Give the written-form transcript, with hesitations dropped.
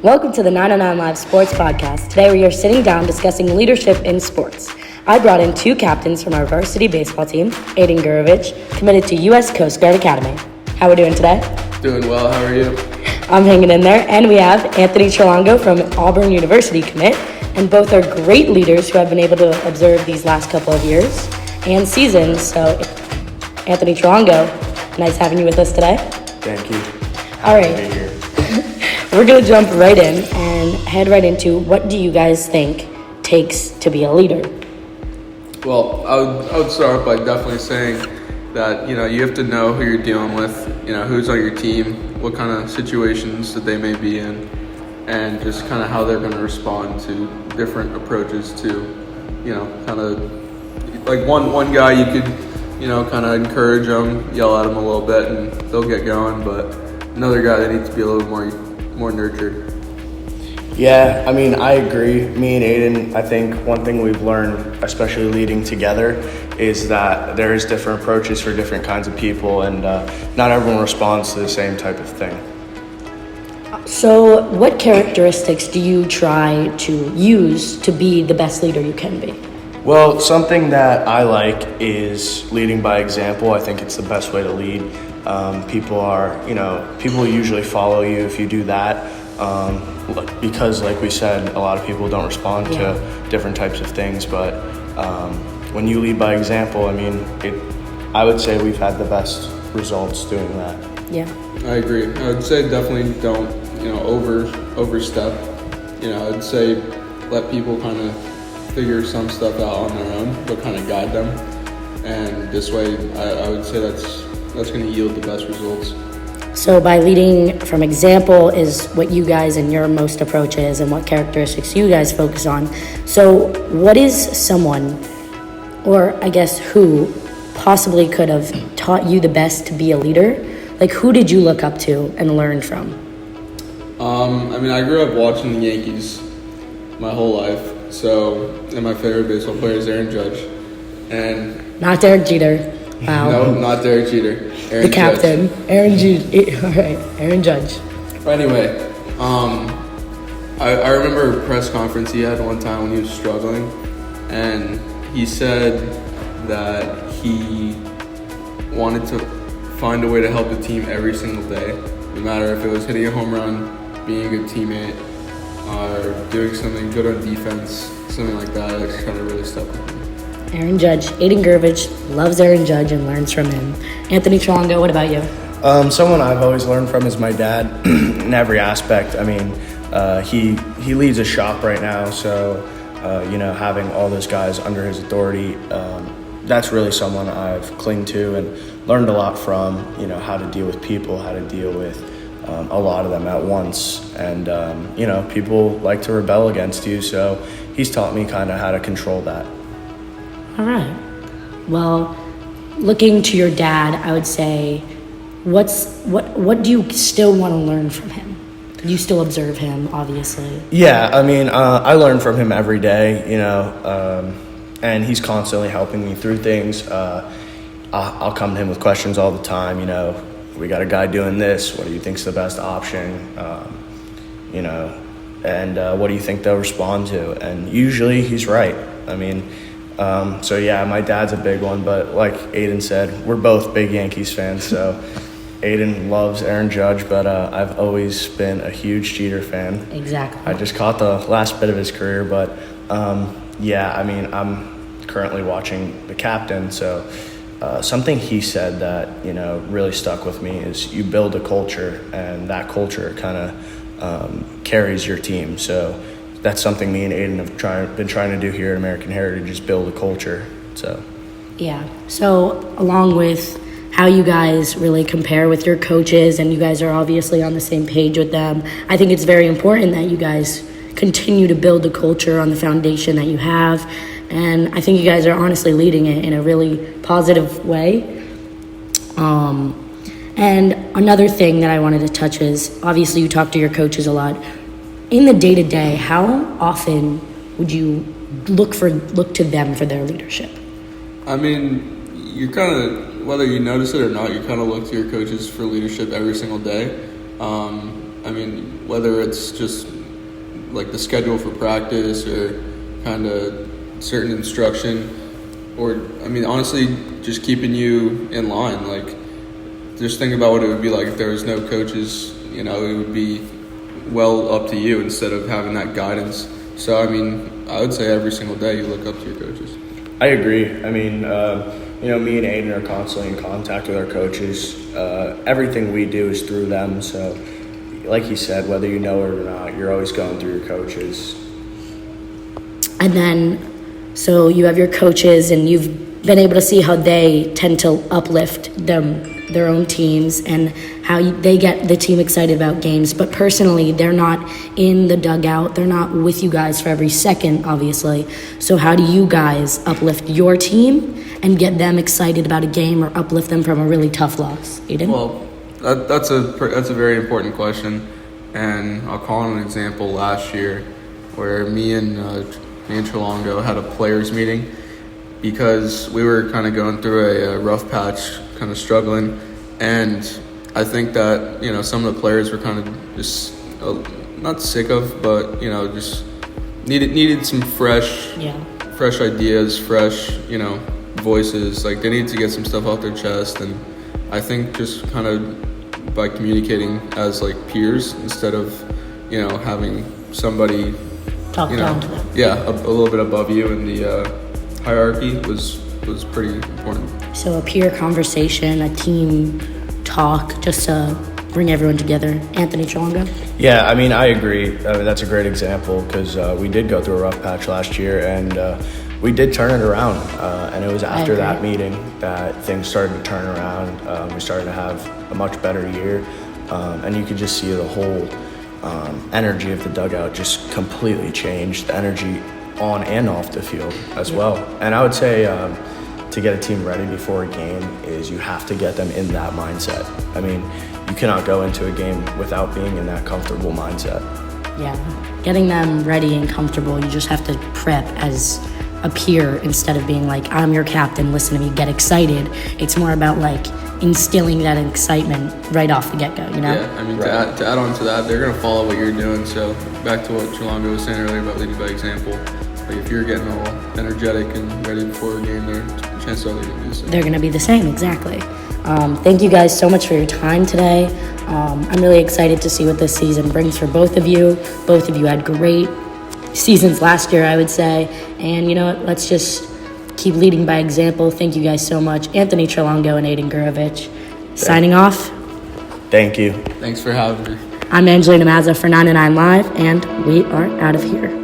Welcome to the 909 Live Sports Podcast. Today we are sitting down discussing leadership in sports. I brought in two captains from our varsity baseball team, Ayden Gurevich, committed to U.S. Coast Guard Academy. How are we doing today? Doing well, how are you? I'm hanging in there. And we have Anthony Tralongo from Auburn University commit, and both are great leaders who have been able to observe these last couple of years and seasons. So, Anthony Tralongo, nice having you with us today. Thank you. All right. Happy to be here. We're going to jump right in and head right into what do you guys think takes to be a leader? Well, I would start off by definitely saying that, you have to know who you're dealing with, who's on your team, what kind of situations that they may be in, and just kind of how they're going to respond to different approaches to, kind of, like one guy you could, kind of encourage them, yell at them a little bit, and they'll get going, but another guy that needs to be a little more nurtured. Yeah, I agree. Me and Ayden, I think one thing we've learned, especially leading together, is that there's different approaches for different kinds of people, and not everyone responds to the same type of thing. So what characteristics do you try to use to be the best leader you can be? Well, something that I like is leading by example. I think it's the best way to lead. People usually follow you if you do that. Because like we said, a lot of people don't respond to different types of things, but when you lead by example, I would say we've had the best results doing that. Yeah. I agree. I would say definitely don't, overstep. I'd say let people kind of figure some stuff out on their own, but kind of guide them. And this way, I would say that's going to yield the best results. So by leading from example is what you guys and your most approach is and what characteristics you guys focus on. So what is someone, or I guess who, possibly could have taught you the best to be a leader? Like who did you look up to and learn from? I grew up watching the Yankees my whole life. And my favorite baseball player is Aaron Judge. And not Derek Jeter. Wow. No, not Derek Jeter. Aaron the captain. Judge. Aaron Jeter. All right, Aaron Judge. But anyway, I remember a press conference he had one time when he was struggling, and he said that he wanted to find a way to help the team every single day, no matter if it was hitting a home run, being a good teammate, or doing something good on defense, something like that. That just kind of really stuck with me. Aaron Judge. Ayden Gurevich loves Aaron Judge and learns from him. Anthony Tralongo, what about you? Someone I've always learned from is my dad in every aspect. He leads a shop right now, so having all those guys under his authority, that's really someone I've clinged to and learned a lot from. How to deal with people, how to deal with a lot of them at once, and people like to rebel against you, so he's taught me kind of how to control that. All right. Well, looking to your dad, I would say, what do you still want to learn from him? You still observe him, obviously. Yeah, I learn from him every day, and he's constantly helping me through things. I'll come to him with questions all the time. We got a guy doing this. What do you think's the best option? And what do you think they'll respond to? And usually he's right. My dad's a big one, but like Ayden said, we're both big Yankees fans, so Ayden loves Aaron Judge, but I've always been a huge Jeter fan. Exactly. I just caught the last bit of his career, but I'm currently watching The Captain, so something he said that, really stuck with me is you build a culture, and that culture kind of carries your team, so that's something me and Ayden have been trying to do here at American Heritage, is build a culture. Yeah. So along with how you guys really compare with your coaches, and you guys are obviously on the same page with them, I think it's very important that you guys continue to build the culture on the foundation that you have. And I think you guys are honestly leading it in a really positive way. And another thing that I wanted to touch is, obviously you talk to your coaches a lot. In the day-to-day, how often would you look to them for their leadership? You kind of, whether you notice it or not, you kind of look to your coaches for leadership every single day. I mean, whether it's just like the schedule for practice or kind of certain instruction, or I mean, honestly, just keeping you in line. Like, just think about what it would be like if there was no coaches. You know, it would be well up to you instead of having that guidance. So, I mean, I would say every single day you look up to your coaches. I agree. I mean, me and Ayden are constantly in contact with our coaches. Everything we do is through them. So, like you said, whether you know it or not, you're always going through your coaches. And then, so you have your coaches, and you've been able to see how they tend to uplift their own teams and how they get the team excited about games. But personally, they're not in the dugout. They're not with you guys for every second, obviously. So how do you guys uplift your team and get them excited about a game or uplift them from a really tough loss? Ayden? Well, that's a very important question, and I'll call on an example last year where me and Tralongo had a players meeting because we were kind of going through a rough patch, kind of struggling, and I think that some of the players were kind of just not sick of, but just needed some fresh ideas, fresh voices. Like, they need to get some stuff off their chest, and I think just kind of by communicating as like peers instead of having somebody Talk down to them. a little bit above you in the hierarchy was pretty important. So a peer conversation, a team talk, just to bring everyone together. Anthony Tralongo? Yeah, I mean, I agree. I mean, that's a great example because we did go through a rough patch last year, and we did turn it around. And it was after that meeting that things started to turn around. We started to have a much better year, and you could just see the whole energy of the dugout just completely changed. The energy on and off the field as well. And I would say to get a team ready before a game is you have to get them in that mindset. I mean, you cannot go into a game without being in that comfortable mindset. Yeah, getting them ready and comfortable. You just have to prep as a peer instead of being like, I'm your captain, listen to me, get excited. It's more about like instilling that excitement right off the get-go, Yeah, I mean, Right. to add on to that, they're going to follow what you're doing. So back to what Tralongo was saying earlier about leading by example. Like, if you're getting all energetic and ready before a game, chances are they're going to do so. They're going to be the same, exactly. Thank you guys so much for your time today. I'm really excited to see what this season brings for both of you. Both of you had great seasons last year, I would say. And you know what? Let's just keep leading by example. Thank you guys so much. Anthony Tralongo and Ayden Gurevich. Signing off. Thank you. Thanks for having me. I'm Angelina Mazza for 99 Live, and we are out of here.